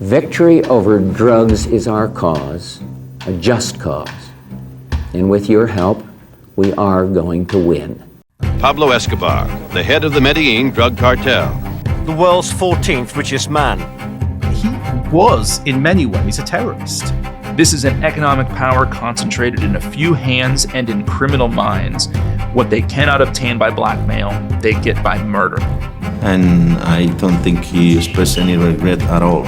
Victory over drugs is our cause, a just cause. And with your help, we are going to win. Pablo Escobar, the head of the Medellín drug cartel. The world's 14th richest man. He was, in many ways, a terrorist. This is an economic power concentrated in a few hands and in criminal minds. What they cannot obtain by blackmail, they get by murder. And I don't think he expressed any regret at all.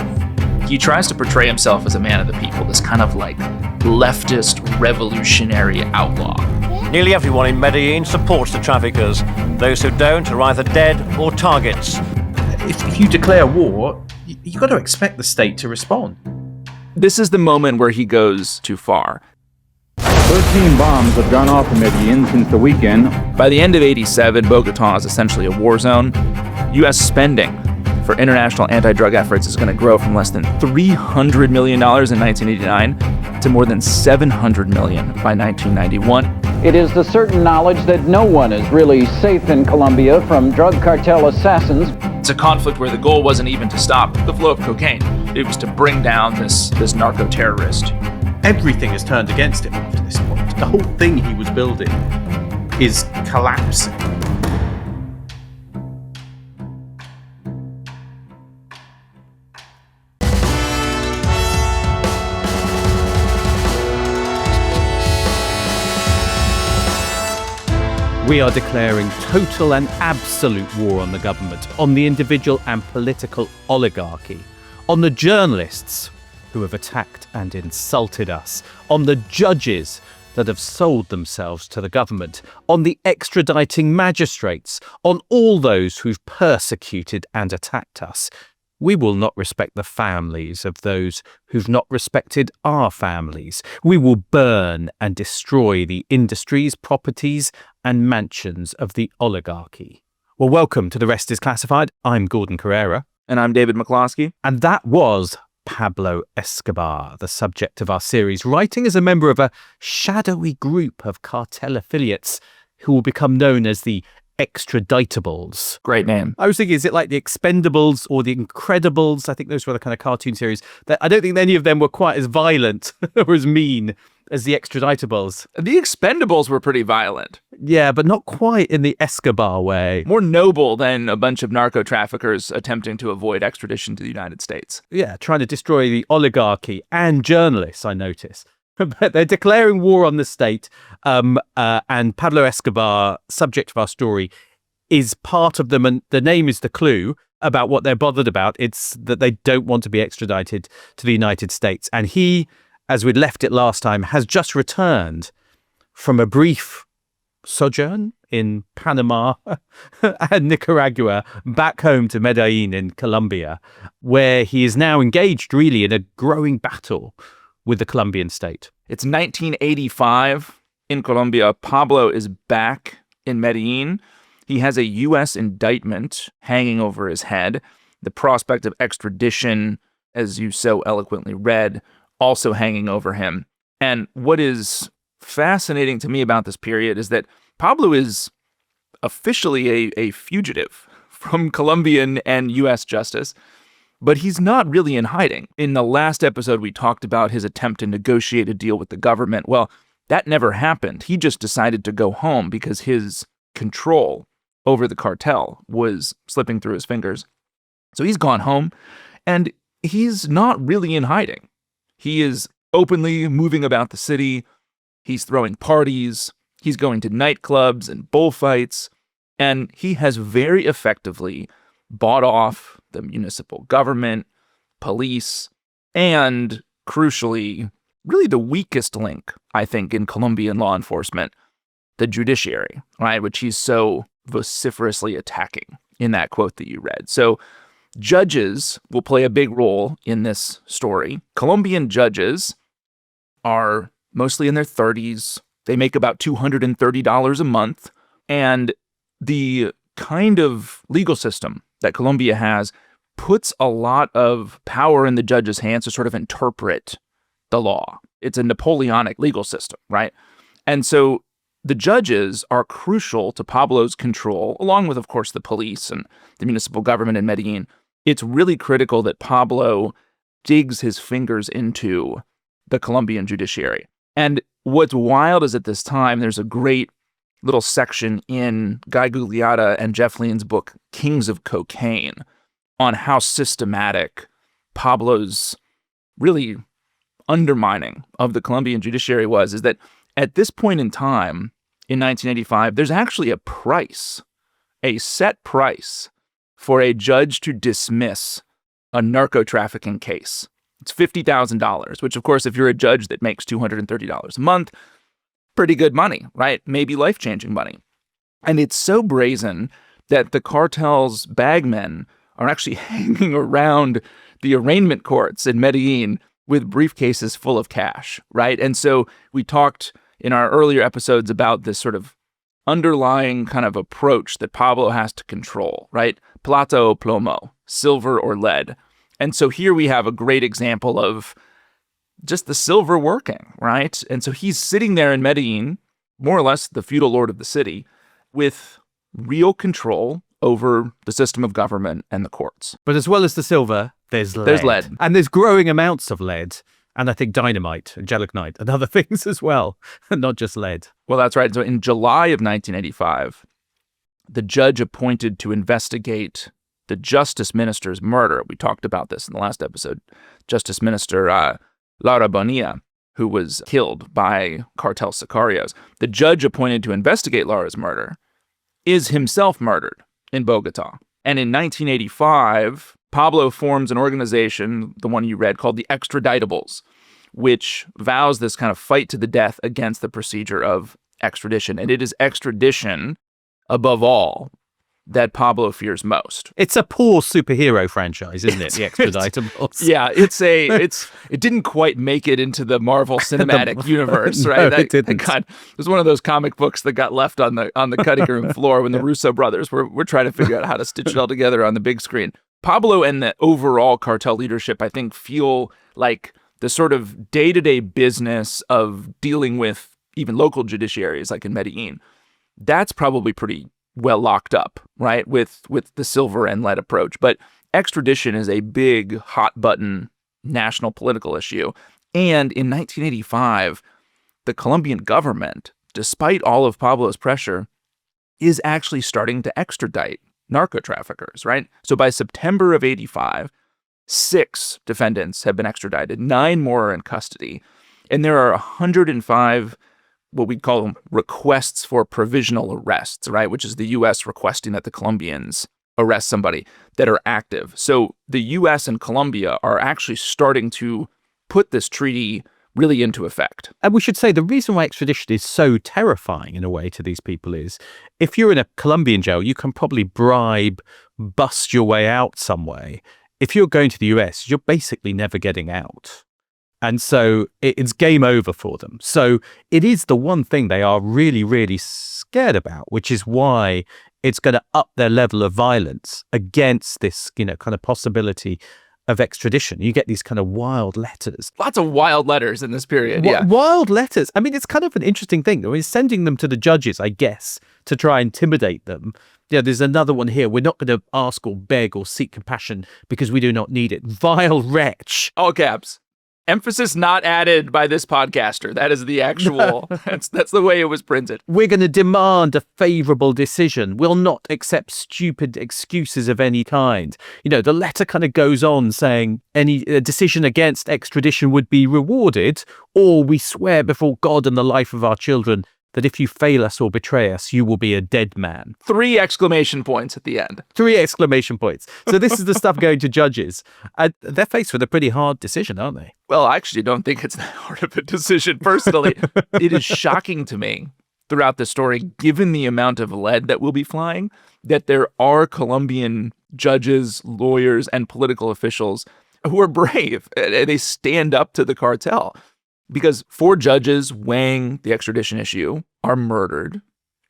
He tries to portray himself as a man of the people, this kind of like leftist revolutionary outlaw. Nearly everyone in Medellín supports the traffickers. Those who don't are either dead or targets. If you declare war, you've got to expect the state to respond. This is the moment where he goes too far. 13 bombs have gone off in Medellín since the weekend. By the end of '87, Bogota is essentially a war zone. U.S. spending for international anti-drug efforts is going to grow from less than $300 million in 1989 to more than $700 million by 1991. It is the certain knowledge that no one is really safe in Colombia from drug cartel assassins. It's a conflict where the goal wasn't even to stop the flow of cocaine. It was to bring down this narco-terrorist. Everything has turned against him after this point. The whole thing he was building is collapsing. We are declaring total and absolute war on the government, on the individual and political oligarchy, on the journalists who have attacked and insulted us, on the judges that have sold themselves to the government, on the extraditing magistrates, on all those who've persecuted and attacked us. We will not respect the families of those who've not respected our families. We will burn and destroy the industries, properties, and mansions of the oligarchy. Well, welcome to The Rest is Classified. I'm Gordon Carrera. And I'm David McCloskey. And that was Pablo Escobar, the subject of our series, writing as a member of a shadowy group of cartel affiliates who will become known as the Extraditables. Great name. I was thinking, is it like the Expendables or the Incredibles? I think those were the kind of cartoon series. I don't think any of them were quite as violent or as mean as the Extraditables. The Expendables were pretty violent. Yeah, but not quite in the Escobar way. More noble than a bunch of narco traffickers attempting to avoid extradition to the United States. Yeah, trying to destroy the oligarchy and journalists, I notice. But they're declaring war on the state, and Pablo Escobar, subject of our story, is part of them, and the name is the clue about what they're bothered about. It's that they don't want to be extradited to the United States. And he, as we'd left it last time, has just returned from a brief sojourn in Panama and Nicaragua back home to Medellín in Colombia, where he is now engaged really in a growing battle with the Colombian state. It's 1985 in Colombia. Pablo is back in Medellín. He has a U.S. indictment hanging over his head. The prospect of extradition, as you so eloquently read, also hanging over him. And what is fascinating to me about this period is that Pablo is officially a fugitive from Colombian and U.S. justice. But he's not really in hiding. In the last episode, we talked about his attempt to negotiate a deal with the government. Well, that never happened. He just decided to go home because his control over the cartel was slipping through his fingers. So he's gone home, and he's not really in hiding. He is openly moving about the city. He's throwing parties. He's going to nightclubs and bullfights. And he has very effectively bought off the municipal government, police, and, crucially, really the weakest link, I think, in Colombian law enforcement, the judiciary, right, which he's so vociferously attacking in that quote that you read. So judges will play a big role in this story. Colombian judges are mostly in their 30s. They make about $230 a month. And the kind of legal system that Colombia has puts a lot of power in the judge's hands to sort of interpret the law. It's a Napoleonic legal system, right? And so the judges are crucial to Pablo's control, along with, of course, the police and the municipal government in Medellín. It's really critical that Pablo digs his fingers into the Colombian judiciary. And what's wild is at this time, there's a great little section in Guy Gugliotta and Jeff Lean's book, Kings of Cocaine, on how systematic Pablo's really undermining of the Colombian judiciary was, is that at this point in time, in 1985, there's actually a set price for a judge to dismiss a narco-trafficking case. It's $50,000, which, of course, if you're a judge that makes $230 a month, pretty good money, right? Maybe life-changing money. And it's so brazen that the cartel's bagmen are actually hanging around the arraignment courts in Medellín with briefcases full of cash, right? And so we talked in our earlier episodes about this sort of underlying kind of approach that Pablo has to control, right? Plata o plomo, silver or lead. And so here we have a great example of just the silver working, right? And so he's sitting there in Medellín, more or less the feudal lord of the city, with real control over the system of government and the courts. But as well as the silver, there's lead. There's lead. And there's growing amounts of lead. And I think dynamite and gelignite and other things as well, not just lead. Well, that's right. So in July of 1985, the judge appointed to investigate the justice minister's murder. We talked about this in the last episode. Justice Minister Laura Bonilla, who was killed by cartel sicarios. The judge appointed to investigate Laura's murder is himself murdered in Bogota. And in 1985, Pablo forms an organization, the one you read, called the Extraditables, which vows this kind of fight to the death against the procedure of extradition. And it is extradition, above all, that Pablo fears most. It's a poor superhero franchise, isn't it? The Extraditables. Yeah, it didn't quite make it into the Marvel Cinematic Universe, right? No, it didn't. It was one of those comic books that got left on the cutting room floor when the Russo brothers were trying to figure out how to stitch it all together on the big screen. Pablo and the overall cartel leadership, I think, feel like the sort of day-to-day business of dealing with even local judiciaries, like in Medellín, that's probably pretty well locked up, right, with the silver and lead approach. But extradition is a big, hot-button national political issue. And in 1985, the Colombian government, despite all of Pablo's pressure, is actually starting to extradite narco traffickers, right? So by September of 85, 6 defendants have been extradited, 9 more are in custody, and there are 105 what we call them requests for provisional arrests, right? Which is the U.S. requesting that the Colombians arrest somebody that are active. So the U.S. and Colombia are actually starting to put this treaty really into effect. And we should say the reason why extradition is so terrifying in a way to these people is if you're in a Colombian jail, you can probably bribe, bust your way out some way. If you're going to the US, you're basically never getting out. And so it's game over for them. So it is the one thing they are really, really scared about, which is why it's going to up their level of violence against this, kind of possibility of extradition. You get these kind of wild letters. Lots of wild letters in this period, yeah. Wild letters. I mean, it's kind of an interesting thing. I mean, sending them to the judges, I guess, to try and intimidate them. Yeah, there's another one here. We're not going to ask or beg or seek compassion because we do not need it. Vile wretch. All caps. Emphasis not added by this podcaster. That is the actual, that's the way it was printed. We're going to demand a favorable decision. We'll not accept stupid excuses of any kind. The letter kind of goes on saying any decision against extradition would be rewarded, or we swear before God and the life of our children that if you fail us or betray us, you will be a dead man. 3 exclamation points at the end. 3 exclamation points. So this is the stuff going to judges. And they're faced with a pretty hard decision, aren't they? Well, I actually don't think it's that hard of a decision, personally. It is shocking to me throughout the story, given the amount of lead that will be flying, that there are Colombian judges, lawyers, and political officials who are brave. They stand up to the cartel. Because 4 judges weighing the extradition issue are murdered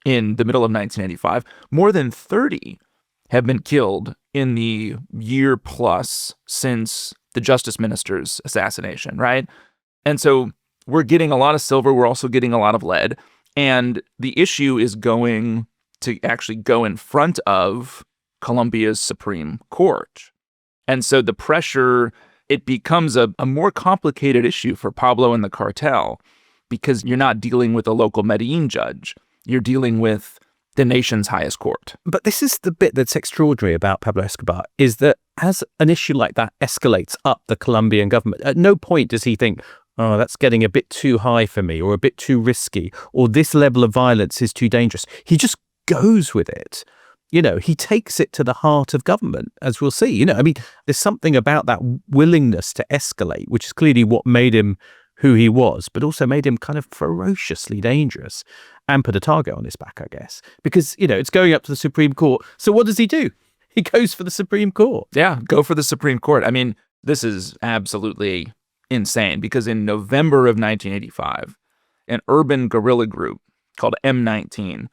in the middle of 1985. More than 30 have been killed in the year plus since the justice minister's assassination, right? And so we're getting a lot of silver. We're also getting a lot of lead. And the issue is going to actually go in front of Colombia's Supreme Court. And so the pressure it becomes a more complicated issue for Pablo and the cartel because you're not dealing with a local Medellín judge. You're dealing with the nation's highest court. But this is the bit that's extraordinary about Pablo Escobar, is that as an issue like that escalates up the Colombian government, at no point does he think, oh, that's getting a bit too high for me, or a bit too risky, or this level of violence is too dangerous. He just goes with it. You know, he takes it to the heart of government, as we'll see. You know, I mean, there's something about that willingness to escalate, which is clearly what made him who he was, but also made him kind of ferociously dangerous and put a target on his back, I guess. Because, you know, it's going up to the Supreme Court. So what does he do? He goes for the Supreme Court. Yeah, go for the Supreme Court. I mean, this is absolutely insane because in November of 1985, an urban guerrilla group called M19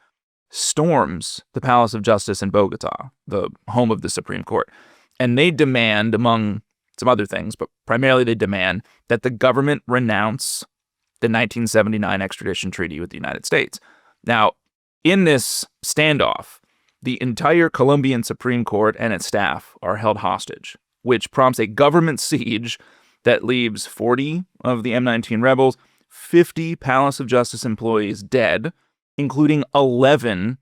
storms the Palace of Justice in Bogota, the home of the Supreme Court. And they demand, among some other things, but primarily they demand that the government renounce the 1979 extradition treaty with the United States. Now, in this standoff, the entire Colombian Supreme Court and its staff are held hostage, which prompts a government siege that leaves 40 of the M19 rebels, 50 Palace of Justice employees dead, including 11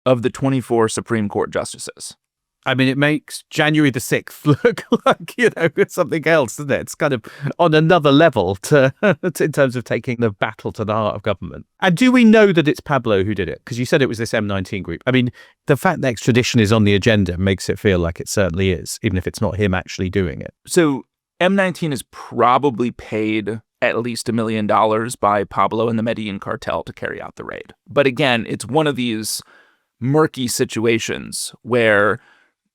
of the 24 Supreme Court justices. I mean, it makes January the 6th look like, you know, something else, doesn't it? It's kind of on another level in terms of taking the battle to the heart of government. And do we know that it's Pablo who did it? Because you said it was this M19 group. I mean, the fact that extradition is on the agenda makes it feel like it certainly is, even if it's not him actually doing it. So M19 is probably paid at least $1 million by Pablo and the Medellín cartel to carry out the raid. But again, it's one of these murky situations where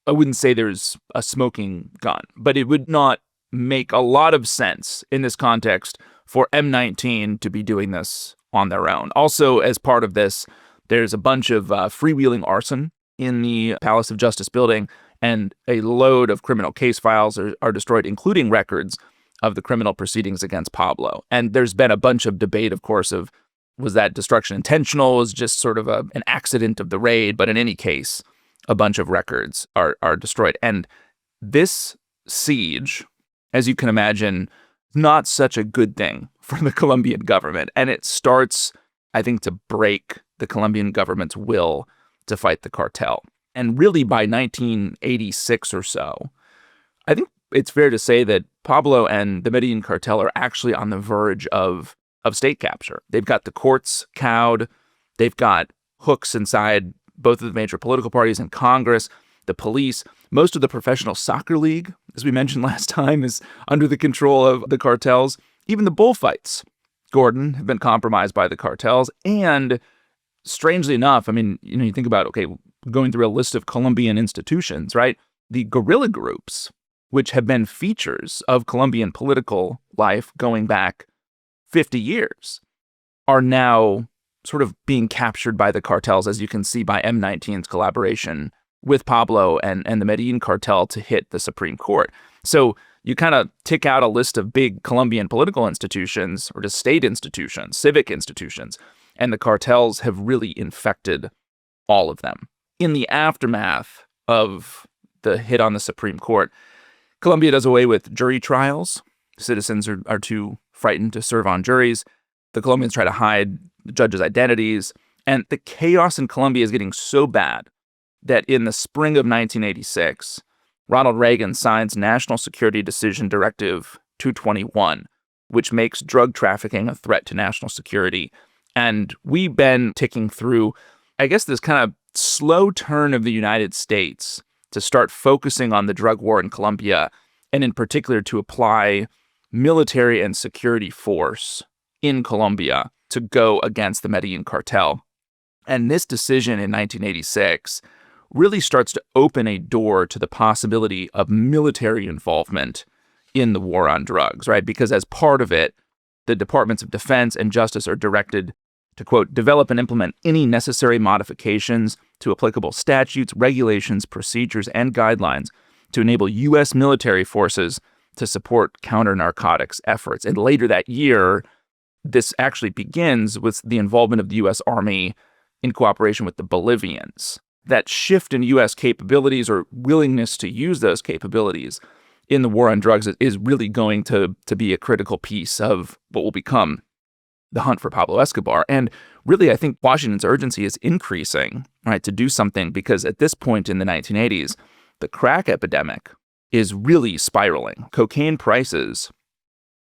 I wouldn't say there's a smoking gun, but it would not make a lot of sense in this context for M19 to be doing this on their own. Also, as part of this, there's a bunch of freewheeling arson in the Palace of Justice building, and a load of criminal case files are destroyed, including records of the criminal proceedings against Pablo. And there's been a bunch of debate, of course, of was that destruction intentional? Was just sort of an accident of the raid? But in any case, a bunch of records are destroyed. And this siege, as you can imagine, not such a good thing for the Colombian government. And it starts, I think, to break the Colombian government's will to fight the cartel. And really by 1986 or so, I think it's fair to say that Pablo and the Medellín cartel are actually on the verge of state capture. They've got the courts cowed. They've got hooks inside both of the major political parties and Congress, the police. Most of the professional soccer league, as we mentioned last time, is under the control of the cartels. Even the bullfights, Gordon, have been compromised by the cartels. And strangely enough, I mean, you know, you think about, okay, going through a list of Colombian institutions, right? The guerrilla groups, which have been features of Colombian political life going back 50 years, are now sort of being captured by the cartels, as you can see by M19's collaboration with Pablo and the Medellín cartel to hit the Supreme Court. So you kind of tick out a list of big Colombian political institutions, or just state institutions, civic institutions, and the cartels have really infected all of them. In the aftermath of the hit on the Supreme Court, Colombia does away with jury trials. Citizens are too frightened to serve on juries. The Colombians try to hide the judges' identities. And the chaos in Colombia is getting so bad that in the spring of 1986, Ronald Reagan signs National Security Decision Directive 221, which makes drug trafficking a threat to national security. And we've been ticking through, I guess, this kind of slow turn of the United States to start focusing on the drug war in Colombia, and in particular to apply military and security force in Colombia to go against the Medellín cartel. And this decision in 1986 really starts to open a door to the possibility of military involvement in the war on drugs, right? Because as part of it, the Departments of Defense and Justice are directed to, quote, develop and implement any necessary modifications to applicable statutes, regulations, procedures, and guidelines to enable U.S. military forces to support counter-narcotics efforts. And later that year, this actually begins with the involvement of the U.S. Army in cooperation with the Bolivians. That shift in U.S. capabilities, or willingness to use those capabilities, in the war on drugs is really going to be a critical piece of what will become the hunt for Pablo Escobar. And really, I think Washington's urgency is increasing, right, to do something, because at this point in the 1980s, the crack epidemic is really spiraling. Cocaine prices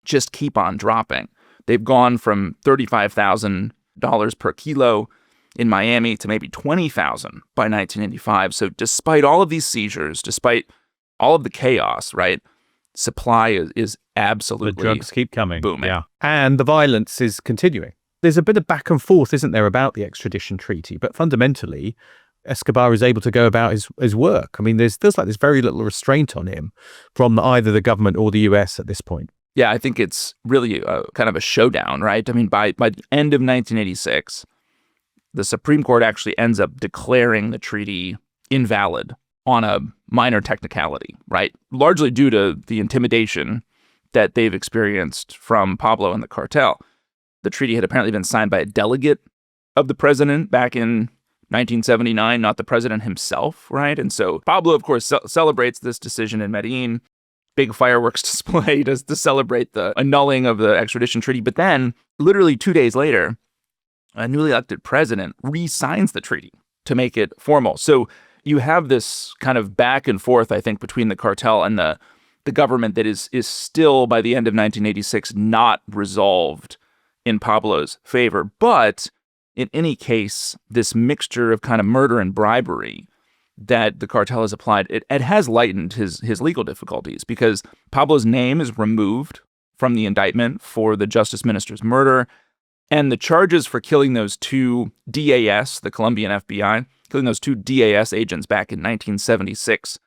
just keep on dropping. They've gone from $35,000 per kilo in Miami to maybe $20,000 by 1985. So despite all of these seizures, despite all of the chaos, right, supply is absolutely the drugs keep coming, booming. Yeah, and the violence is continuing. There's a bit of back and forth, isn't there, about the extradition treaty? But fundamentally, Escobar is able to go about his work. I mean, there's very little restraint on him from either the government or the US at this point. Yeah, I think it's really kind of a showdown, right? I mean, by the end of 1986, the Supreme Court actually ends up declaring the treaty invalid on a minor technicality, right? Largely due to the intimidation that they've experienced from Pablo and the cartel. The treaty had apparently been signed by a delegate of the president back in 1979, not the president himself, right? And so Pablo, of course, celebrates this decision in Medellín. Big fireworks display to celebrate the annulling of the extradition treaty. But then, literally 2 days later, a newly elected president re-signs the treaty to make it formal. So you have this kind of back and forth, I think, between the cartel and the government that is still, by the end of 1986, not resolved in Pablo's favor. But in any case, this mixture of kind of murder and bribery that the cartel has applied, it has lightened his legal difficulties, because Pablo's name is removed from the indictment for the justice minister's murder, and the charges for killing those two DAS, the Colombian FBI, killing those two DAS agents back in 1976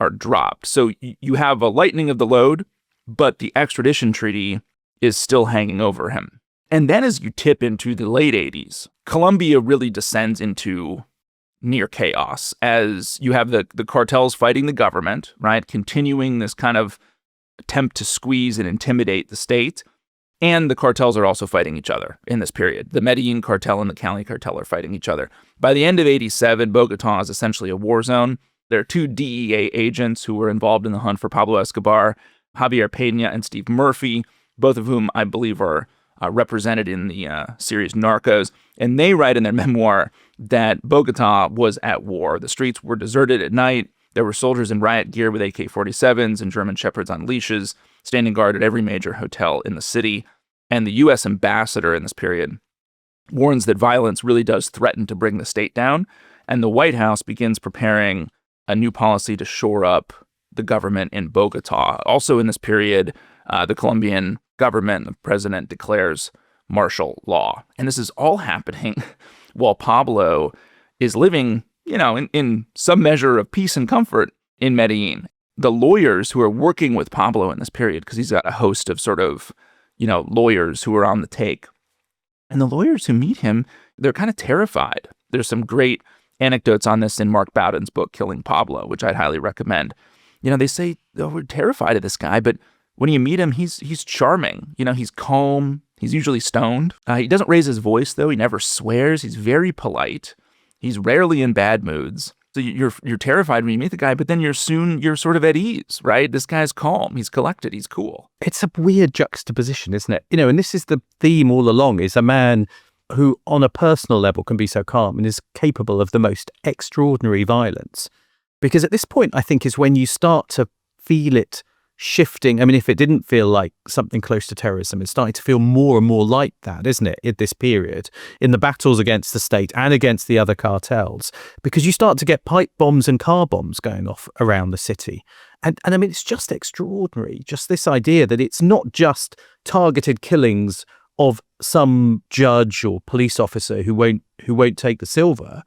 are dropped. So you have a lightening of the load, but the extradition treaty is still hanging over him. And then as you tip into the late 80s, Colombia really descends into near chaos as you have the cartels fighting the government, right? Continuing this kind of attempt to squeeze and intimidate the state. And the cartels are also fighting each other in this period. The Medellín cartel and the Cali cartel are fighting each other. By the end of 87, Bogotá is essentially a war zone. There are two DEA agents who were involved in the hunt for Pablo Escobar, Javier Peña and Steve Murphy, both of whom I believe are represented in the series Narcos. And they write in their memoir that Bogotá was at war. The streets were deserted at night. There were soldiers in riot gear with AK-47s and German Shepherds on leashes, standing guard at every major hotel in the city. And the U.S. ambassador in this period warns that violence really does threaten to bring the state down. And the White House begins preparing a new policy to shore up the government in Bogotá. Also in this period, the Colombian government, the president declares martial law. And this is all happening while Pablo is living, in some measure of peace and comfort in Medellín. The lawyers who are working with Pablo in this period, because he's got a host of sort of, lawyers who are on the take. And the lawyers who meet him, they're kind of terrified. There's some great anecdotes on this in Mark Bowden's book, Killing Pablo, which I'd highly recommend. They say, we're terrified of this guy, but when you meet him, he's charming. He's calm. He's usually stoned. He doesn't raise his voice, though. He never swears. He's very polite. He's rarely in bad moods. So you're terrified when you meet the guy, but then you're sort of at ease, right? This guy's calm. He's collected. He's cool. It's a weird juxtaposition, isn't it? And this is the theme all along, is a man who on a personal level can be so calm and is capable of the most extraordinary violence. Because at this point, I think, is when you start to feel it shifting. I mean, if it didn't feel like something close to terrorism, it's starting to feel more and more like that, isn't it, at this period, in the battles against the state and against the other cartels, because you start to get pipe bombs and car bombs going off around the city. And I mean, it's just extraordinary, just this idea that it's not just targeted killings of some judge or police officer who won't take the silver,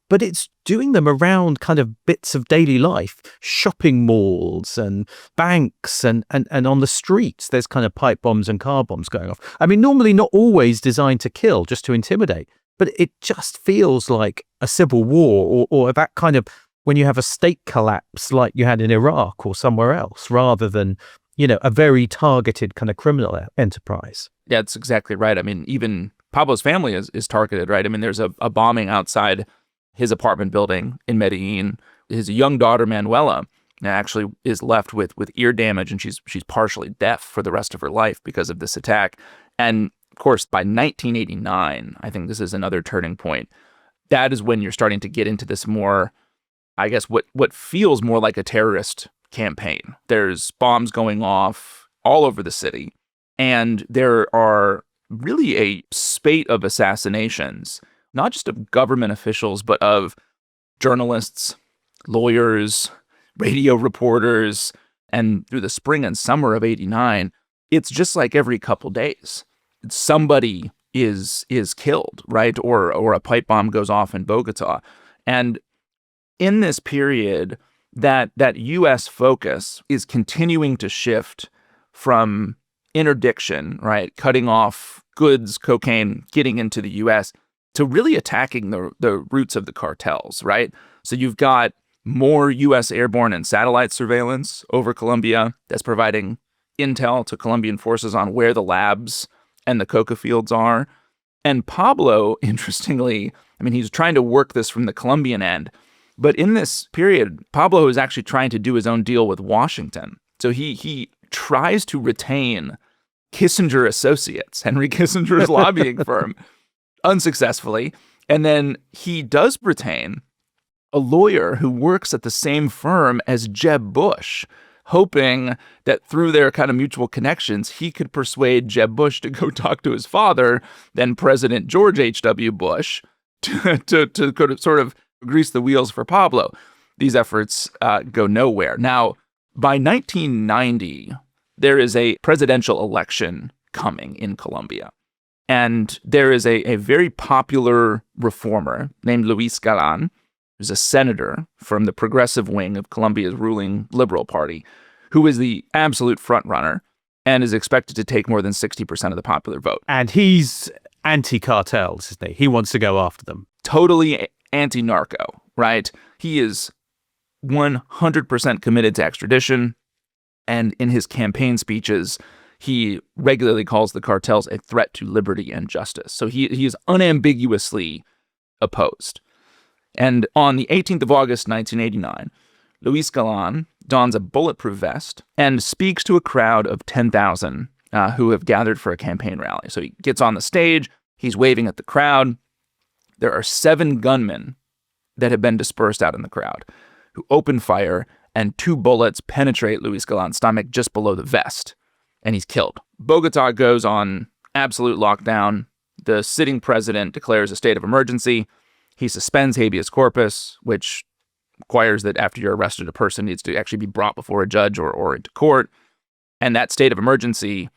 but it's doing them around kind of bits of daily life, shopping malls and banks and on the streets. There's kind of pipe bombs and car bombs going off. I mean, normally not always designed to kill, just to intimidate, but it just feels like a civil war or that kind of when you have a state collapse like you had in Iraq or somewhere else, rather than, a very targeted kind of criminal enterprise. Yeah, that's exactly right. I mean, even Pablo's family is targeted, right? I mean, there's a bombing outside his apartment building in Medellín. His young daughter, Manuela, actually is left with ear damage, and she's partially deaf for the rest of her life because of this attack. And of course, by 1989, I think this is another turning point. That is when you're starting to get into this more, I guess, what feels more like a terrorist campaign. There's bombs going off all over the city, and there are really a spate of assassinations, not just of government officials, but of journalists, lawyers, radio reporters. And through the spring and summer of '89, it's just like every couple days, somebody is killed, right? Or a pipe bomb goes off in Bogota. And in this period, that U.S. focus is continuing to shift from interdiction, right, cutting off goods, cocaine, getting into the U.S., to really attacking the roots of the cartels, right? So you've got more U.S. airborne and satellite surveillance over Colombia that's providing intel to Colombian forces on where the labs and the coca fields are. And Pablo, interestingly, I mean, he's trying to work this from the Colombian end, but in this period, Pablo is actually trying to do his own deal with Washington. So he tries to retain Kissinger Associates, Henry Kissinger's lobbying firm, unsuccessfully. And then he does retain a lawyer who works at the same firm as Jeb Bush, hoping that through their kind of mutual connections, he could persuade Jeb Bush to go talk to his father, then President George H.W. Bush, to sort of grease the wheels for Pablo. These efforts go nowhere. Now, by 1990, there is a presidential election coming in Colombia. And there is a very popular reformer named Luis Galan, who's a senator from the progressive wing of Colombia's ruling Liberal Party, who is the absolute frontrunner and is expected to take more than 60% of the popular vote. And he's anti-cartels, isn't he? He wants to go after them. Totally anti-narco, right? He is 100% committed to extradition. And in his campaign speeches, he regularly calls the cartels a threat to liberty and justice. So he is unambiguously opposed. And on the 18th of August, 1989, Luis Galan dons a bulletproof vest and speaks to a crowd of 10,000 who have gathered for a campaign rally. So he gets on the stage, he's waving at the crowd. There are 7 gunmen that have been dispersed out in the crowd who open fire, and 2 bullets penetrate Luis Galan's stomach just below the vest, and he's killed. Bogota goes on absolute lockdown. The sitting president declares a state of emergency. He suspends habeas corpus, which requires that after you're arrested, a person needs to actually be brought before a judge or into court. And that state of emergency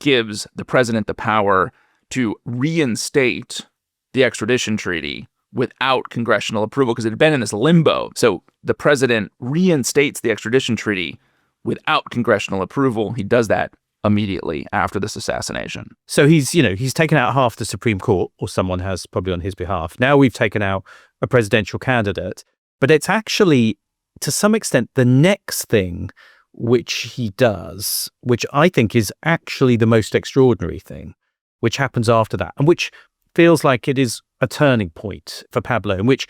gives the president the power to reinstate the extradition treaty without congressional approval, because it had been in this limbo. So the president reinstates the extradition treaty without congressional approval. He does that immediately after this assassination. So he's taken out half the Supreme Court, or someone has probably on his behalf. Now we've taken out a presidential candidate, but it's actually, to some extent, the next thing which he does, which I think is actually the most extraordinary thing, which happens after that, and which feels like it is a turning point for Pablo, in which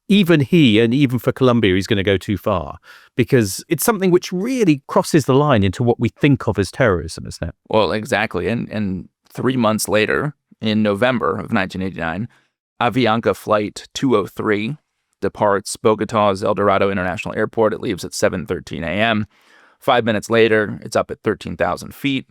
even he, and even for Colombia, he's going to go too far, because it's something which really crosses the line into what we think of as terrorism, isn't it? Well, exactly. And 3 months later, in November of 1989, Avianca Flight 203 departs Bogota's El Dorado International Airport. It leaves at 7:13 a.m. 5 minutes later, it's up at 13,000 feet.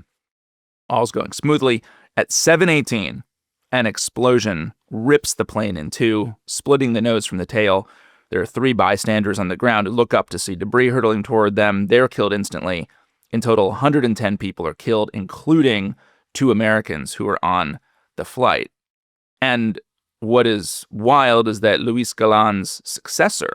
All's going smoothly. At 7:18, an explosion rips the plane in two, splitting the nose from the tail. There are 3 bystanders on the ground who look up to see debris hurtling toward them. They're killed instantly. In total, 110 people are killed, including 2 Americans who are on the flight. And what is wild is that Luis Galan's successor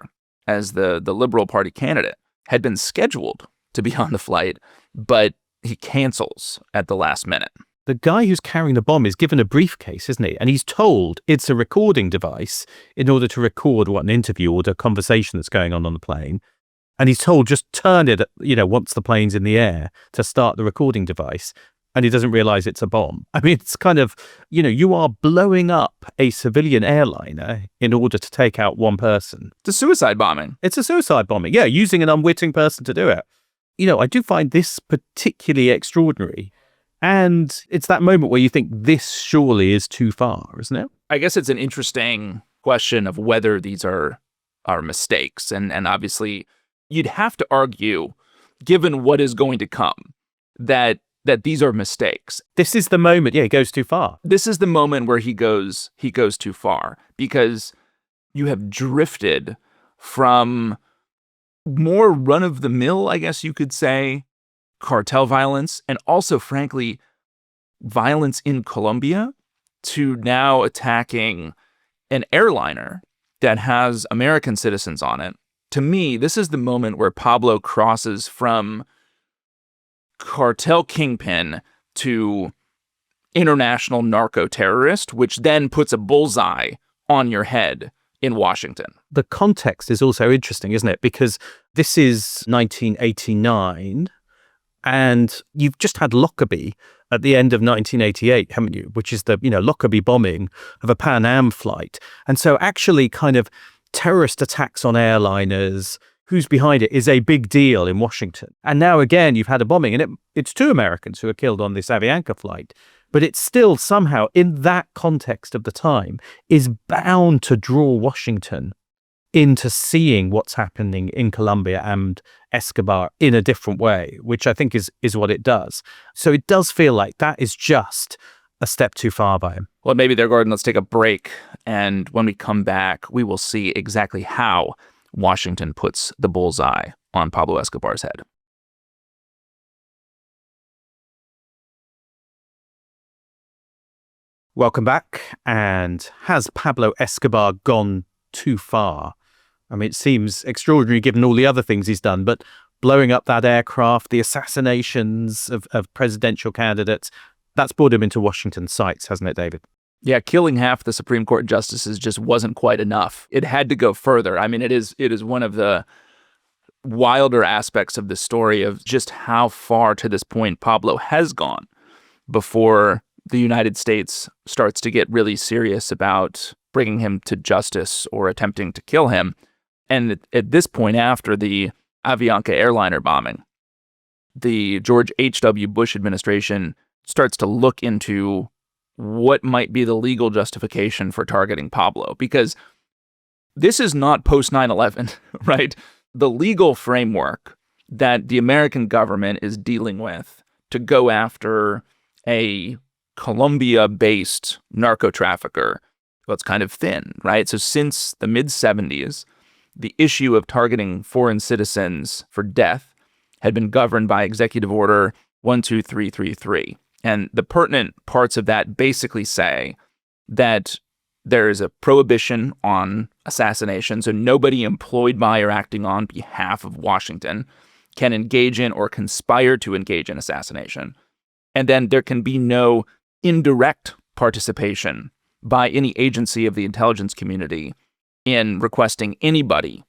as the Liberal Party candidate had been scheduled to be on the flight, but he cancels at the last minute. The guy who's carrying the bomb is given a briefcase, isn't he? And he's told it's a recording device in order to record an interview or a conversation that's going on the plane. And he's told just turn it, once the plane's in the air to start the recording device. and he doesn't realize it's a bomb. I mean, it's kind of, you are blowing up a civilian airliner in order to take out one person. It's a suicide bombing. It's a suicide bombing. Yeah, using an unwitting person to do it. I do find this particularly extraordinary. And it's that moment where you think this surely is too far, isn't it? I guess it's an interesting question of whether these are mistakes. And obviously, you'd have to argue, given what is going to come, that these are mistakes. This is the moment, he goes too far. This is the moment where he goes too far, because you have drifted from more run-of-the-mill, I guess you could say, cartel violence, and also, frankly, violence in Colombia, to now attacking an airliner that has American citizens on it. To me, this is the moment where Pablo crosses from cartel kingpin to international narco-terrorist, which then puts a bullseye on your head in Washington. The context is also interesting, isn't it? Because this is 1989, and you've just had Lockerbie at the end of 1988, haven't you? Which is the, Lockerbie bombing of a Pan Am flight. And so actually kind of terrorist attacks on airliners, who's behind it, is a big deal in Washington. And now again, you've had a bombing, and it's 2 Americans who are killed on this Avianca flight. But it's still somehow, in that context of the time, is bound to draw Washington into seeing what's happening in Colombia and Escobar in a different way, which I think is what it does. So it does feel like that is just a step too far by him. Well, maybe there, Gordon. Let's take a break. And when we come back, we will see exactly how Washington puts the bullseye on Pablo Escobar's head. Welcome back. And has Pablo Escobar gone too far? I mean, it seems extraordinary given all the other things he's done, but blowing up that aircraft, the assassinations of presidential candidates, that's brought him into Washington's sights, hasn't it, David? Yeah, killing half the Supreme Court justices just wasn't quite enough. It had to go further. I mean, it is one of the wilder aspects of the story of just how far to this point Pablo has gone before the United States starts to get really serious about bringing him to justice or attempting to kill him. And at this point, after the Avianca airliner bombing, the George H.W. Bush administration starts to look into what might be the legal justification for targeting Pablo, because this is not post 9/11, right? The legal framework that the American government is dealing with to go after a Colombia-based narco trafficker, well, it's kind of thin, right? So since the mid-70s, the issue of targeting foreign citizens for death had been governed by Executive Order 12333. And the pertinent parts of that basically say that there is a prohibition on assassination, so nobody employed by or acting on behalf of Washington can engage in or conspire to engage in assassination. And then there can be no indirect participation by any agency of the intelligence community in requesting anybody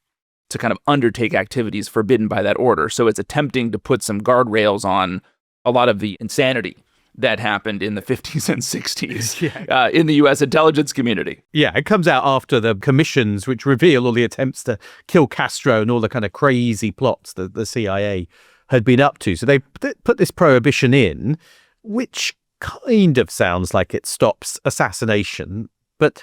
to kind of undertake activities forbidden by that order. So it's attempting to put some guardrails on a lot of the insanity that happened in the 50s and 60s in the U.S. intelligence community. Yeah, it comes out after the commissions, which reveal all the attempts to kill Castro and all the kind of crazy plots that the CIA had been up to. So they put this prohibition in, which kind of sounds like it stops assassination. But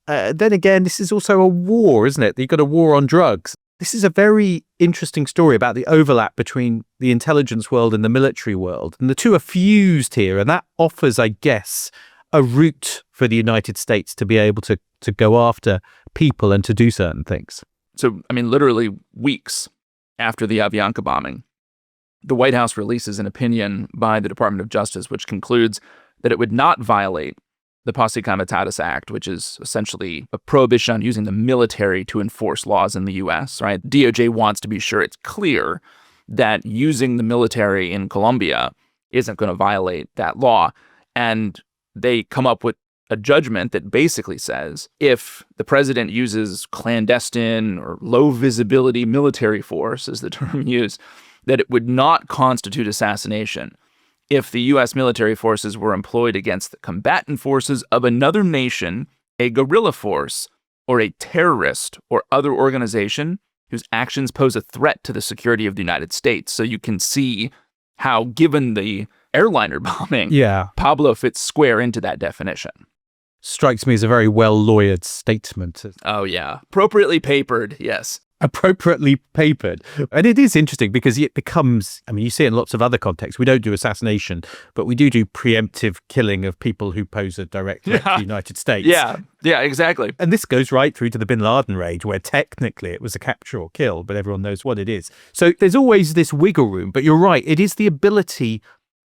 then again, this is also a war, isn't it? You've got a war on drugs. This is a very interesting story about the overlap between the intelligence world and the military world. And the two are fused here. And that offers, I guess, a route for the United States to be able to go after people and to do certain things. So, I mean, literally weeks after the Avianca bombing, the White House releases an opinion by the Department of Justice, which concludes that it would not violate the Posse Comitatus Act, which is essentially a prohibition on using the military to enforce laws in the U.S., right? DOJ wants to be sure it's clear that using the military in Colombia isn't going to violate that law. And they come up with a judgment that basically says if the president uses clandestine or low visibility military force, is the term used, that it would not constitute assassination if the U.S. military forces were employed against the combatant forces of another nation, a guerrilla force, or a terrorist or other organization whose actions pose a threat to the security of the United States. So you can see how, given the airliner bombing, Pablo fits square into that definition. Strikes me as a very well-lawyered statement. Oh, yeah. Appropriately papered, yes. Appropriately papered. And it is interesting because it becomes, I mean, you see it in lots of other contexts. We don't do assassination, but we do preemptive killing of people who pose a direct threat to the United States. Yeah, exactly. And this goes right through to the Bin Laden raid, where technically it was a capture or kill, but everyone knows what it is. So there's always this wiggle room. But you're right, it is the ability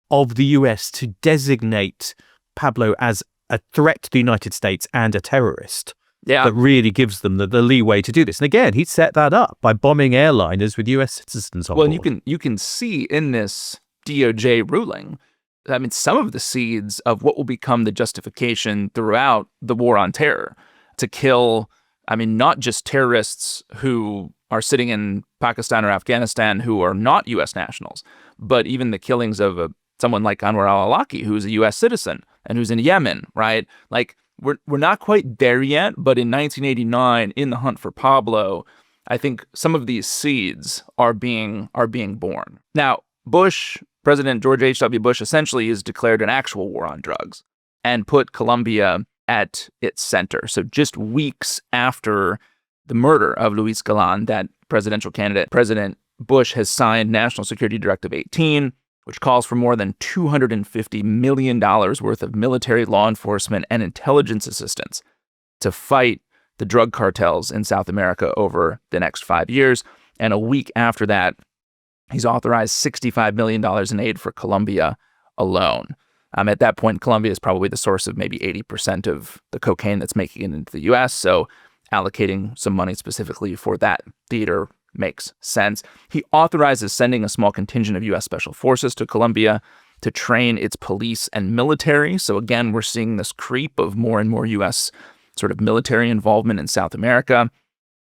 of the US to designate Pablo as a threat to the United States and a terrorist. That really gives them the leeway to do this. And again, he set that up by bombing airliners with U.S. citizens on board. And you can see in this DOJ ruling, I mean, some of the seeds of what will become the justification throughout the war on terror to kill, I mean, not just terrorists who are sitting in Pakistan or Afghanistan who are not U.S. nationals, but even the killings of someone like Anwar al-Awlaki, who's a U.S. citizen and who's in Yemen, right? Like, We're not quite there yet, but in 1989, in the hunt for Pablo, I think some of these seeds are being born. Now, President George H.W. Bush essentially has declared an actual war on drugs and put Colombia at its center. So just weeks after the murder of Luis Galan, that presidential candidate, President Bush has signed National Security Directive 18, which calls for more than $250 million worth of military, law enforcement, and intelligence assistance to fight the drug cartels in South America over the next 5 years. And a week after that, he's authorized $65 million in aid for Colombia alone. At that point, Colombia is probably the source of maybe 80% of the cocaine that's making it into the U.S., so allocating some money specifically for that theater makes sense. He authorizes sending a small contingent of U.S. Special Forces to Colombia to train its police and military. So again, we're seeing this creep of more and more U.S. sort of military involvement in South America.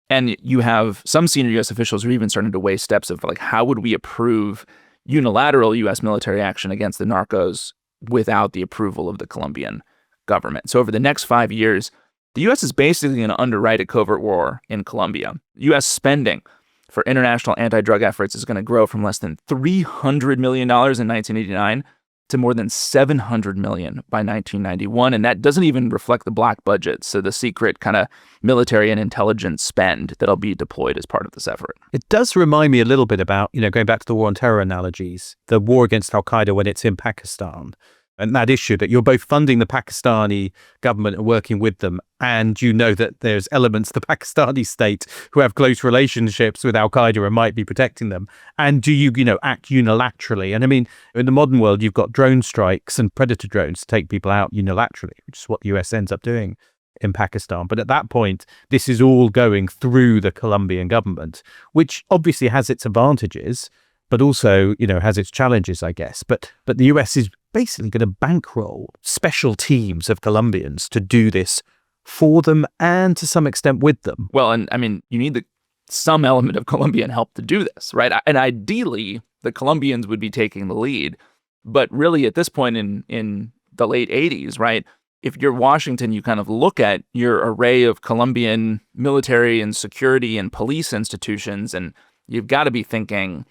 And you have some senior U.S. officials who are even starting to weigh steps of like, how would we approve unilateral U.S. military action against the narcos without the approval of the Colombian government? So over the next 5 years, the U.S. is basically going to underwrite a covert war in Colombia. U.S. spending for international anti-drug efforts is going to grow from less than $300 million in 1989 to more than $700 million by 1991. And that doesn't even reflect the Bloc budget, so the secret kind of military and intelligence spend that'll be deployed as part of this effort. It does remind me a little bit about, going back to the war on terror analogies, the war against al-Qaeda when it's in Pakistan. And that issue that you're both funding the Pakistani government and working with them, and you know that there's elements of the Pakistani state who have close relationships with Al-Qaeda and might be protecting them. And do you, act unilaterally? And I mean, in the modern world, you've got drone strikes and predator drones to take people out unilaterally, which is what the US ends up doing in Pakistan. But at that point, this is all going through the Colombian government, which obviously has its advantages, but also, has its challenges, I guess. But the US is basically going to bankroll special teams of Colombians to do this for them and to some extent with them. Well, and I mean, you need some element of Colombian help to do this, right? And ideally, the Colombians would be taking the lead. But really, at this point in the late 80s, right, if you're Washington, you kind of look at your array of Colombian military and security and police institutions, and you've got to be thinking,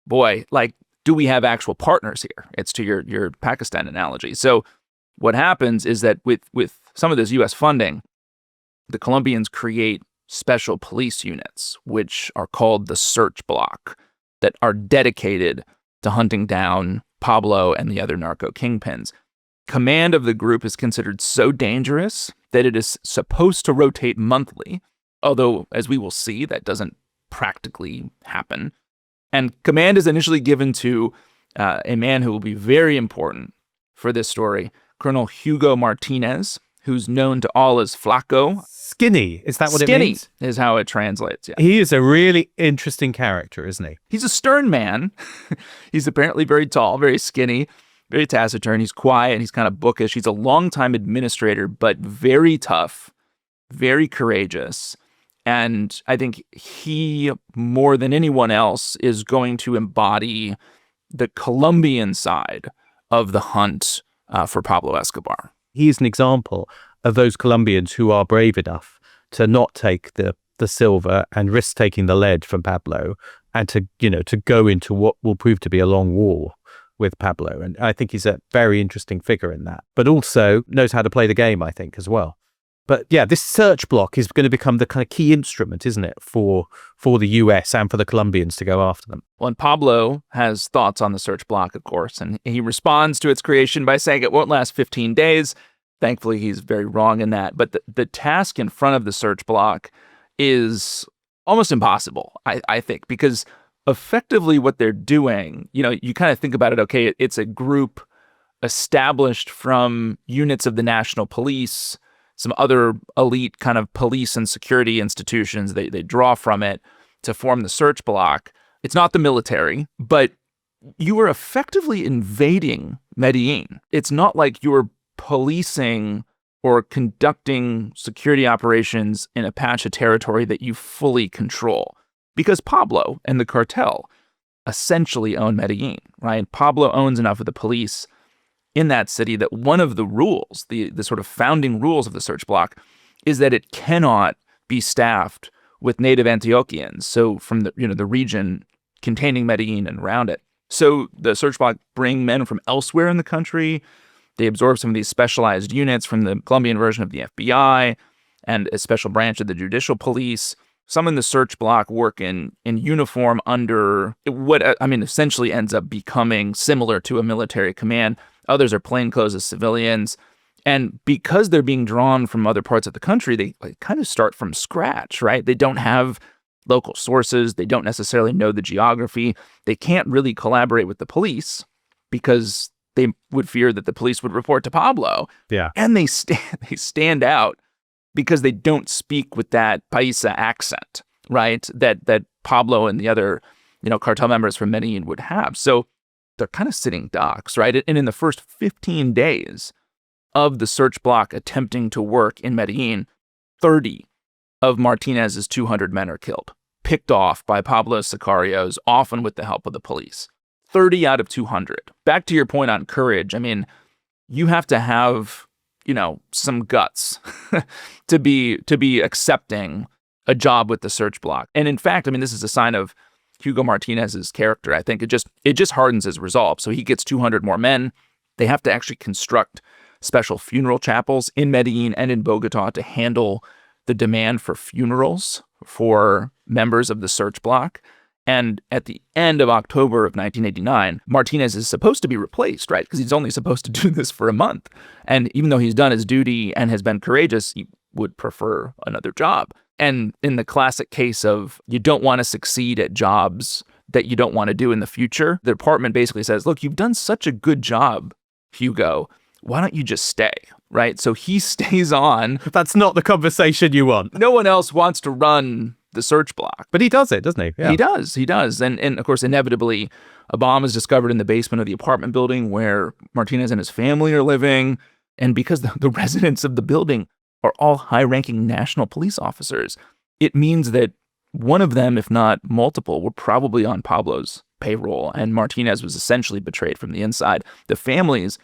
boy, like, do we have actual partners here? It's to your Pakistan analogy. So what happens is that with some of this U.S. funding, the Colombians create special police units, which are called the search bloc, that are dedicated to hunting down Pablo and the other narco kingpins. Command of the group is considered so dangerous that it is supposed to rotate monthly, although, as we will see, that doesn't practically happen. And command is initially given to a man who will be very important for this story, Colonel Hugo Martinez, who's known to all as Flaco. Skinny, is that what Skinny it means? Skinny is how it translates, yeah. He is a really interesting character, isn't he? He's a stern man. He's apparently very tall, very skinny, very taciturn. He's quiet, he's kind of bookish. He's a longtime administrator, but very tough, very courageous. And I think he, more than anyone else, is going to embody the Colombian side of the hunt for Pablo Escobar. He's an example of those Colombians who are brave enough to not take the silver and risk taking the lead from Pablo, and to go into what will prove to be a long war with Pablo. And I think he's a very interesting figure in that, but also knows how to play the game, I think, as well. But yeah, this search block is going to become the kind of key instrument, isn't it, for the US and for the Colombians to go after them. Well, and Pablo has thoughts on the search block, of course, and he responds to its creation by saying it won't last 15 days. Thankfully, he's very wrong in that. But the task in front of the search block is almost impossible, I think, because effectively what they're doing, you kind of think about it, okay, it's a group established from units of the national police, some other elite kind of police and security institutions. They draw from it to form the search block. It's not the military, but you are effectively invading Medellín. It's not like you're policing or conducting security operations in a patch of territory that you fully control. Because Pablo and the cartel essentially own Medellín, right? Pablo owns enough of the police in that city that one of the rules, the sort of founding rules of the search block, is that it cannot be staffed with native Antiochians, so from the region containing Medellín and around it. So the search block bring men from elsewhere in the country. They absorb some of these specialized units from the Colombian version of the FBI and a special branch of the judicial police. Some in the search block work in uniform under what, essentially ends up becoming similar to a military command. Others are plainclothes as civilians. And because they're being drawn from other parts of the country, they kind of start from scratch, right? They don't have local sources. They don't necessarily know the geography. They can't really collaborate with the police because they would fear that the police would report to Pablo. Yeah. And they stand out because they don't speak with that paisa accent, right? That Pablo and the other, cartel members from Medellín would have. So they're kind of sitting ducks, right? And in the first 15 days of the search block attempting to work in Medellín, 30 of Martinez's 200 men are killed, picked off by Pablo's sicarios, often with the help of the police. 30 out of 200. Back to your point on courage, you have to have, some guts to be accepting a job with the search block. And in fact, this is a sign of Hugo Martinez's character. I think it just hardens his resolve. So he gets 200 more men. They have to actually construct special funeral chapels in Medellín and in Bogota to handle the demand for funerals for members of the search block. And at the end of October of 1989, Martinez is supposed to be replaced, right? Because he's only supposed to do this for a month. And even though he's done his duty and has been courageous, he would prefer another job. And in the classic case of you don't want to succeed at jobs that you don't want to do in the future, the department basically says, look, you've done such a good job, Hugo. Why don't you just stay, right? So he stays on. That's not the conversation you want. No one else wants to run the search block. But he does it, doesn't he? Yeah. He does. And of course, inevitably, a bomb is discovered in the basement of the apartment building where Martinez and his family are living. And because the residents of the building are all high-ranking national police officers, it means that one of them, if not multiple, were probably on Pablo's payroll. And Martinez was essentially betrayed from the inside. The families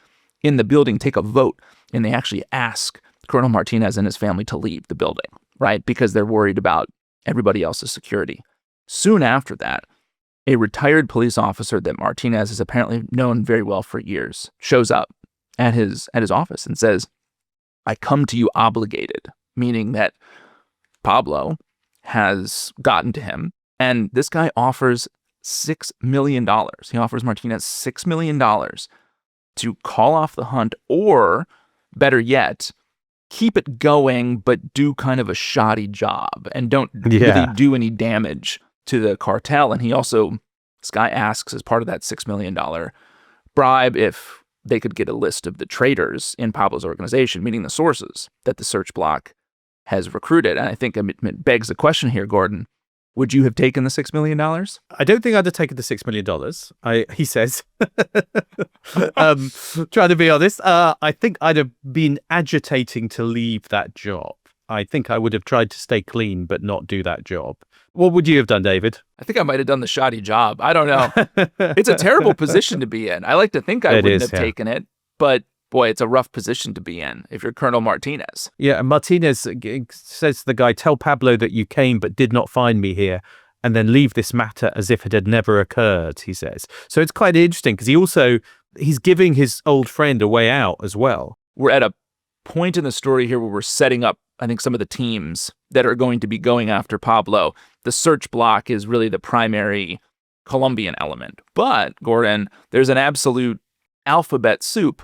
in the building take a vote, and they actually ask Colonel Martinez and his family to leave the building, right? Because they're worried about everybody else's security. Soon after that, a retired police officer that Martinez has apparently known very well for years shows up at his office and says, I come to you obligated, meaning that Pablo has gotten to him, and this guy offers $6 million. He offers Martinez $6 million to call off the hunt, or better yet, keep it going, but do kind of a shoddy job and don't really do any damage to the cartel. And this guy asks, as part of that $6 million bribe, if they could get a list of the traitors in Pablo's organization, meaning the sources that the search block has recruited. And I think it begs the question here, Gordon, would you have taken the $6 million? I don't think I'd have taken the $6 million, he says. Trying to be honest, I think I'd have been agitating to leave that job. I think I would have tried to stay clean but not do that job. What would you have done, David? I think I might have done the shoddy job. I don't know. It's a terrible position to be in. I like to think I wouldn't have taken it, but boy, it's a rough position to be in if you're Colonel Martinez. Yeah, and Martinez says to the guy, tell Pablo that you came but did not find me here, and then leave this matter as if it had never occurred, he says. So it's quite interesting because he's giving his old friend a way out as well. We're at a point in the story here where we're setting up, I think, some of the teams that are going to be going after Pablo. The search block is really the primary Colombian element. But, Gordon, there's an absolute alphabet soup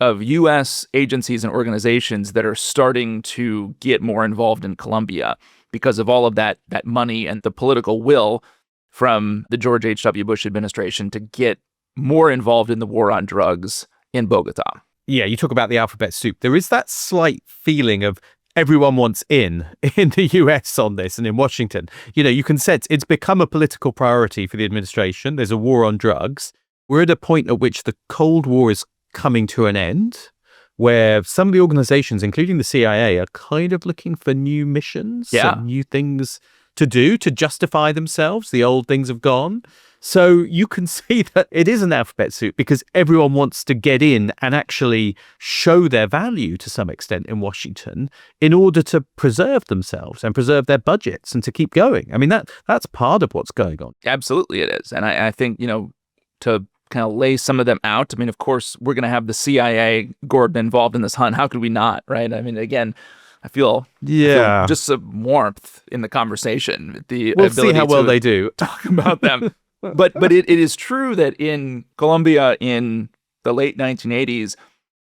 of U.S. agencies and organizations that are starting to get more involved in Colombia because of all of that money and the political will from the George H.W. Bush administration to get more involved in the war on drugs in Bogota. Yeah, you talk about the alphabet soup. There is that slight feeling of everyone wants in the US on this and in Washington. You know, you can sense it's become a political priority for the administration. There's a war on drugs. We're at a point at which the Cold War is coming to an end, where some of the organizations, including the CIA, are kind of looking for new missions, and new things to do to justify themselves. The old things have gone. So you can see that it is an alphabet soup because everyone wants to get in and actually show their value to some extent in Washington in order to preserve themselves and preserve their budgets and to keep going. I mean, that's part of what's going on. Absolutely it is. And I think, to kind of lay some of them out, I mean, of course, we're going to have the CIA, Gordon, involved in this hunt. How could we not, right? I mean, again, I feel just some warmth in the conversation. We'll see how well they do. Talk about them. But it is true that in Colombia in the late 1980s,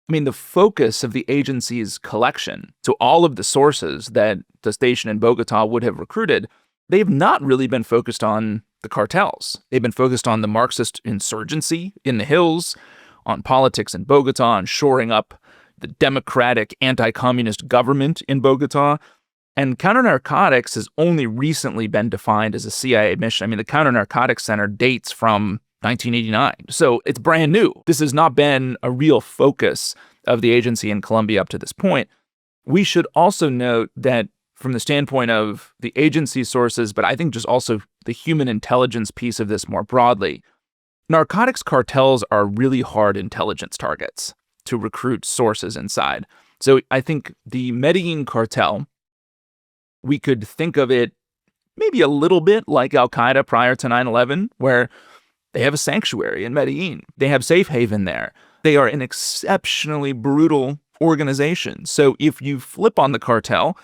I mean, the focus of the agency's collection to all of the sources that the station in Bogota would have recruited, they've not really been focused on the cartels. They've been focused on the Marxist insurgency in the hills, on politics in Bogota, on shoring up the democratic anti-communist government in Bogota. And counter-narcotics has only recently been defined as a CIA mission. I mean, the Counter-Narcotics Center dates from 1989. So it's brand new. This has not been a real focus of the agency in Colombia up to this point. We should also note that from the standpoint of the agency sources, but I think just also the human intelligence piece of this more broadly, narcotics cartels are really hard intelligence targets to recruit sources inside. So I think the Medellín cartel, we could think of it maybe a little bit like Al-Qaeda prior to 9/11, where they have a sanctuary in Medellín. They have safe haven there. They are an exceptionally brutal organization. So if you flip on the cartel,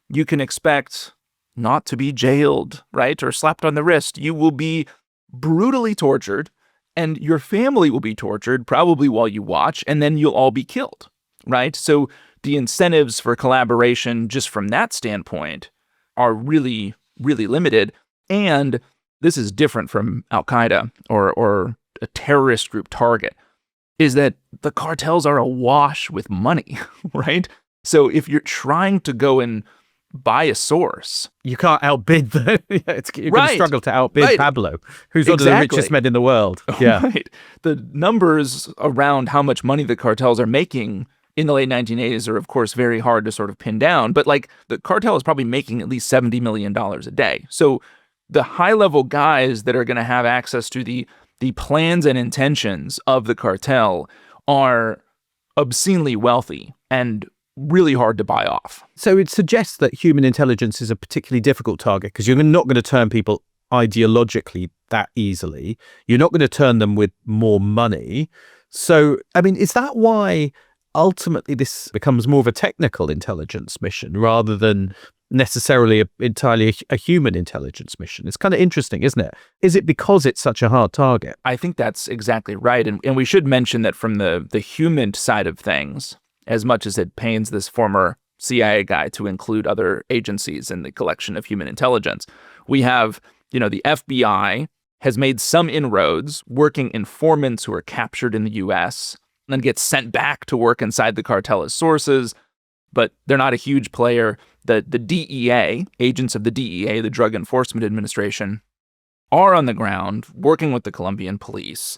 you can expect not to be jailed, right, or slapped on the wrist. You will be brutally tortured, and your family will be tortured, probably while you watch, and then you'll all be killed, right? So the incentives for collaboration just from that standpoint are really, really limited. And this is different from Al-Qaeda or a terrorist group target, is that the cartels are awash with money, right? So if you're trying to go and buy a source, you can't outbid them. You're going to struggle to outbid Pablo, who's one of the richest men in the world. Yeah. Right. The numbers around how much money the cartels are making in the late 1980s are, of course, very hard to sort of pin down. But like the cartel is probably making at least $70 million a day. So the high-level guys that are going to have access to the plans and intentions of the cartel are obscenely wealthy and really hard to buy off. So it suggests that human intelligence is a particularly difficult target because you're not going to turn people ideologically that easily. You're not going to turn them with more money. So, I mean, is that why ultimately this becomes more of a technical intelligence mission rather than necessarily entirely a human intelligence mission? It's kind of interesting, isn't it? Is it because it's such a hard target? I think that's exactly right. And we should mention that from the human side of things, as much as it pains this former CIA guy to include other agencies in the collection of human intelligence, we have, the FBI has made some inroads working informants who are captured in the U.S. and then get sent back to work inside the cartel as sources, but they're not a huge player. The DEA, agents of the DEA, the Drug Enforcement Administration, are on the ground working with the Colombian police,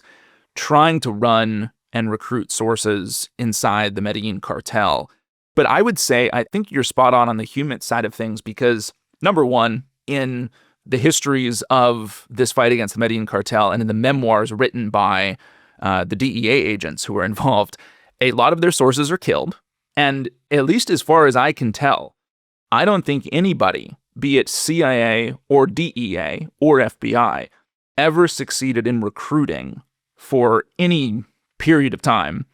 trying to run and recruit sources inside the Medellín cartel. But I would say, I think you're spot on the human side of things because, number one, in the histories of this fight against the Medellín cartel and in the memoirs written by the DEA agents who were involved, a lot of their sources are killed. And at least as far as I can tell, I don't think anybody, be it CIA or DEA or FBI, ever succeeded in recruiting for any period of time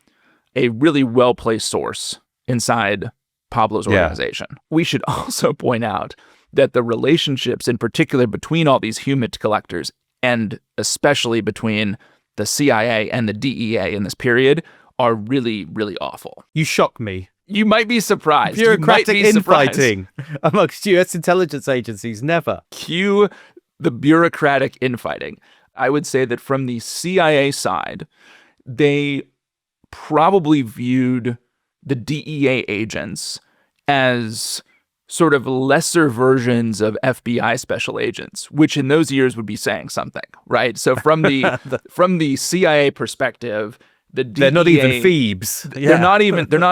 a really well-placed source inside Pablo's organization. We should also point out that the relationships in particular between all these humid collectors and especially between the CIA and the DEA in this period are really, really awful. You shock me. You might be surprised. Bureaucratic infighting amongst U.S. intelligence agencies, never. Cue the bureaucratic infighting. I would say that from the CIA side, they probably viewed the DEA agents as sort of lesser versions of FBI special agents, which in those years would be saying something, right? So from the from the CIA perspective, the DEA, they're not even Phoebes. They're not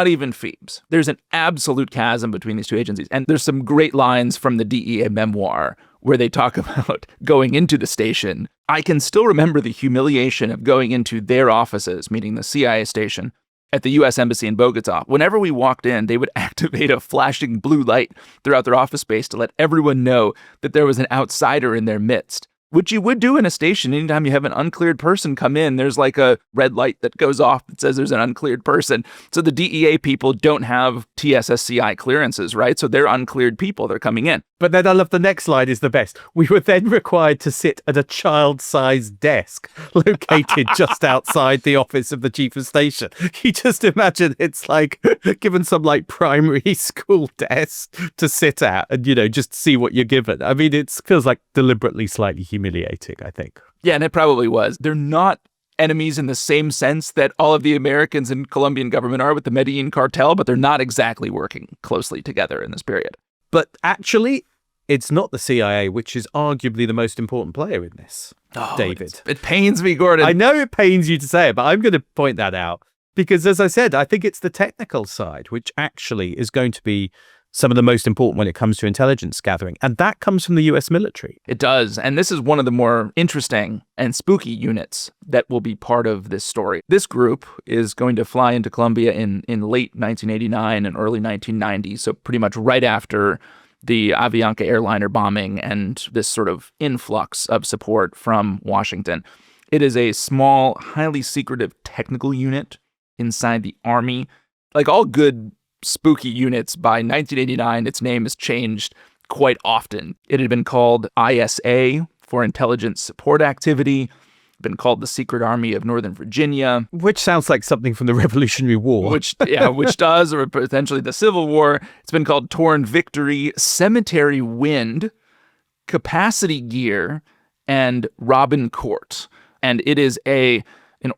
even Phoebes. There's an absolute chasm between these two agencies. And there's some great lines from the DEA memoir where they talk about going into the station. I can still remember the humiliation of going into their offices, meaning the CIA station, at the U.S. Embassy in Bogota. Whenever we walked in, they would activate a flashing blue light throughout their office space to let everyone know that there was an outsider in their midst, which you would do in a station. Anytime you have an uncleared person come in, there's like a red light that goes off that says there's an uncleared person. So the DEA people don't have TSSCI clearances, right? So they're uncleared people. They're coming in. But then I love the next slide is the best. We were then required to sit at a child-sized desk located just outside the office of the chief of station. You just imagine it's like given some like primary school desk to sit at and, you know, just see what you're given. I mean, it feels like deliberately slightly humiliating, I think. Yeah, and it probably was. They're not enemies in the same sense that all of the Americans and Colombian government are with the Medellín cartel, but they're not exactly working closely together in this period. But actually, it's not the CIA, which is arguably the most important player in this, David. It pains me, Gordon. I know it pains you to say it, but I'm going to point that out because, as I said, I think it's the technical side, which actually is going to be some of the most important when it comes to intelligence gathering. And that comes from the US military. It does. And this is one of the more interesting and spooky units that will be part of this story. This group is going to fly into Colombia in late 1989 and early 1990. So pretty much right after the Avianca airliner bombing and this sort of influx of support from Washington. It is a small, highly secretive technical unit inside the Army. Like all good spooky units, by 1989, its name has changed quite often. It had been called ISA for Intelligence Support Activity, been called the Secret Army of Northern Virginia. Which sounds like something from the Revolutionary War. Which does, or potentially the Civil War. It's been called Torn Victory, Cemetery Wind, Capacity Gear, and Robin Court. And it is an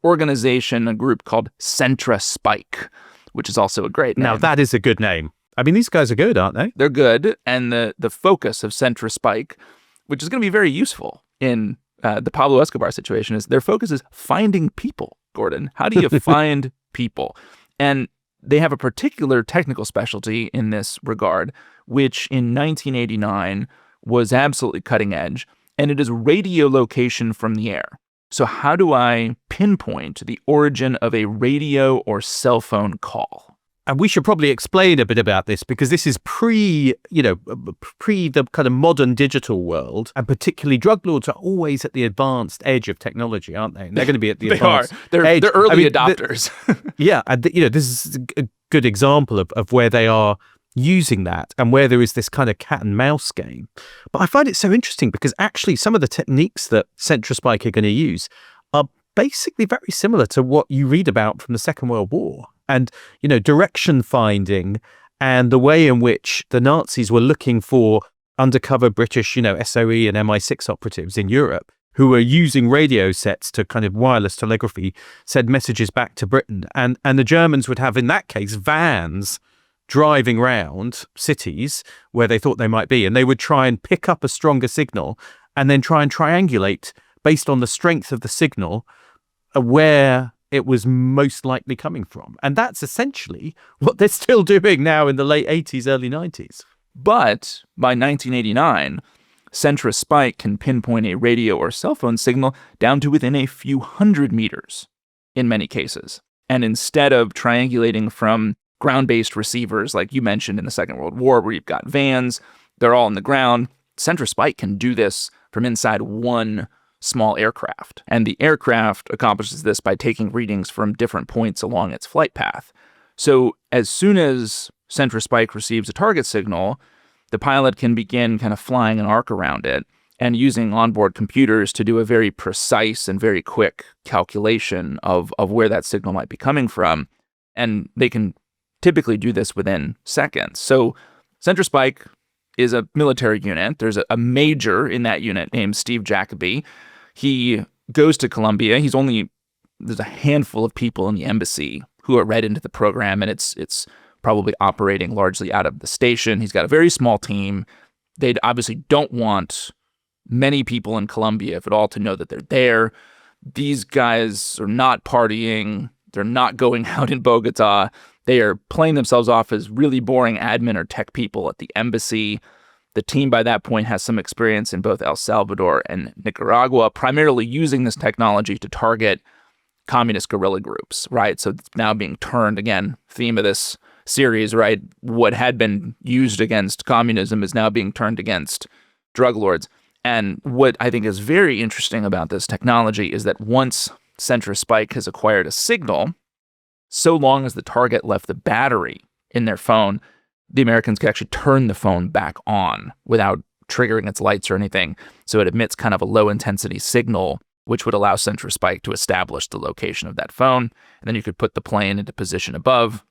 organization, a group called Centra Spike, which is also a great name. Now, that is a good name. I mean, these guys are good, aren't they? They're good. And the focus of Centra Spike, which is going to be very useful in the Pablo Escobar situation, is their focus is finding people, Gordon. How do you find people? And they have a particular technical specialty in this regard, which in 1989 was absolutely cutting edge, and it is radio location from the air. So how do I pinpoint the origin of a radio or cell phone call? And we should probably explain a bit about this because this is pre the kind of modern digital world, and particularly drug lords are always at the advanced edge of technology, aren't they? And they're going to be at the advanced edge. They're early adopters. Yeah, and this is a good example of where they are using that and where there is this kind of cat and mouse game. But I find it so interesting because actually some of the techniques that Centra Spike are going to use are basically very similar to what you read about from the Second World War. And, direction finding and the way in which the Nazis were looking for undercover British, SOE and MI6 operatives in Europe who were using radio sets to kind of wireless telegraphy, send messages back to Britain. And the Germans would have, in that case, vans driving round cities where they thought they might be, and they would try and pick up a stronger signal and then try and triangulate based on the strength of the signal where it was most likely coming from. And that's essentially what they're still doing now in the late 80s, early 90s. But by 1989, Centra Spike can pinpoint a radio or cell phone signal down to within a few hundred meters in many cases. And instead of triangulating from ground-based receivers, like you mentioned in the Second World War, where you've got vans, they're all on the ground, Centra Spike can do this from inside one small aircraft. And the aircraft accomplishes this by taking readings from different points along its flight path. So as soon as Centra Spike receives a target signal, the pilot can begin kind of flying an arc around it and using onboard computers to do a very precise and very quick calculation of where that signal might be coming from. And they can typically do this within seconds. So Centra Spike is a military unit. There's a major in that unit named Steve Jacoby. He goes to Colombia. There's a handful of people in the embassy who are read into the program, and it's probably operating largely out of the station. He's got a very small team. They obviously don't want many people in Colombia, if at all, to know that they're there. These guys are not partying. They're not going out in Bogota. They are playing themselves off as really boring admin or tech people at the embassy. The team by that point has some experience in both El Salvador and Nicaragua, primarily using this technology to target communist guerrilla groups, right? So it's now being turned, again, theme of this series, right? What had been used against communism is now being turned against drug lords. And what I think is very interesting about this technology is that once Centra Spike has acquired a signal, so long as the target left the battery in their phone, the Americans could actually turn the phone back on without triggering its lights or anything. So it emits kind of a low-intensity signal, which would allow Centra Spike to establish the location of that phone. And then you could put the plane into position above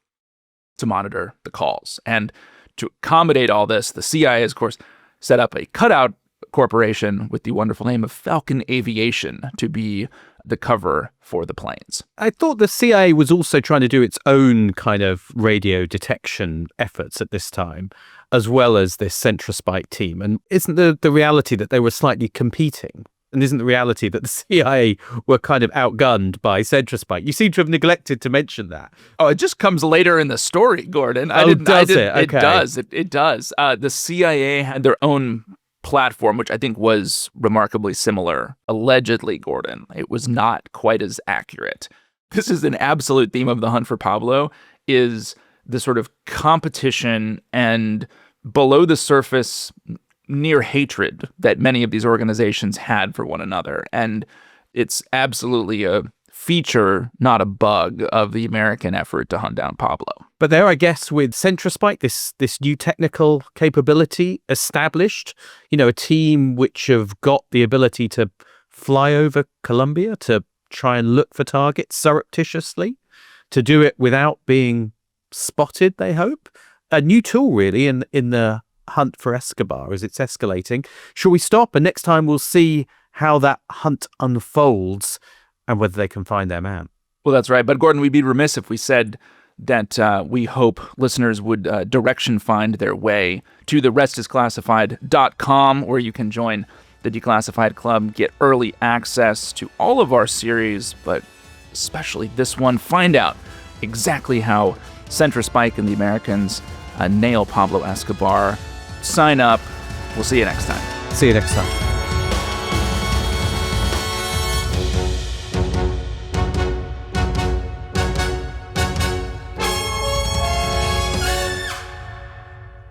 to monitor the calls. And to accommodate all this, the CIA, of course, set up a cutout corporation with the wonderful name of Falcon Aviation to be the cover for the planes. I thought the CIA was also trying to do its own kind of radio detection efforts at this time, as well as this Centra Spike team. And isn't the reality that they were slightly competing? And isn't the reality that the CIA were kind of outgunned by Centra Spike? You seem to have neglected to mention that. Oh, it just comes later in the story, Gordon. It does. It does. The CIA had their own platform, which I think was remarkably similar. Allegedly, Gordon, it was not quite as accurate. This is an absolute theme of The Hunt for Pablo, is the sort of competition and below the surface near hatred that many of these organizations had for one another. And it's absolutely a feature, not a bug, of the American effort to hunt down Pablo. But there, I guess, with Centra Spike, this new technical capability established, a team which have got the ability to fly over Colombia to try and look for targets surreptitiously, to do it without being spotted, they hope. A new tool, really, in the hunt for Escobar as it's escalating. Shall we stop? And next time we'll see how that hunt unfolds and whether they can find their man. Well, that's right. But Gordon, we'd be remiss if we said that we hope listeners would direction find their way to therestisclassified.com, where you can join the Declassified Club, get early access to all of our series, but especially this one. Find out exactly how Centra Spike and the Americans nail Pablo Escobar. Sign up. We'll see you next time. See you next time.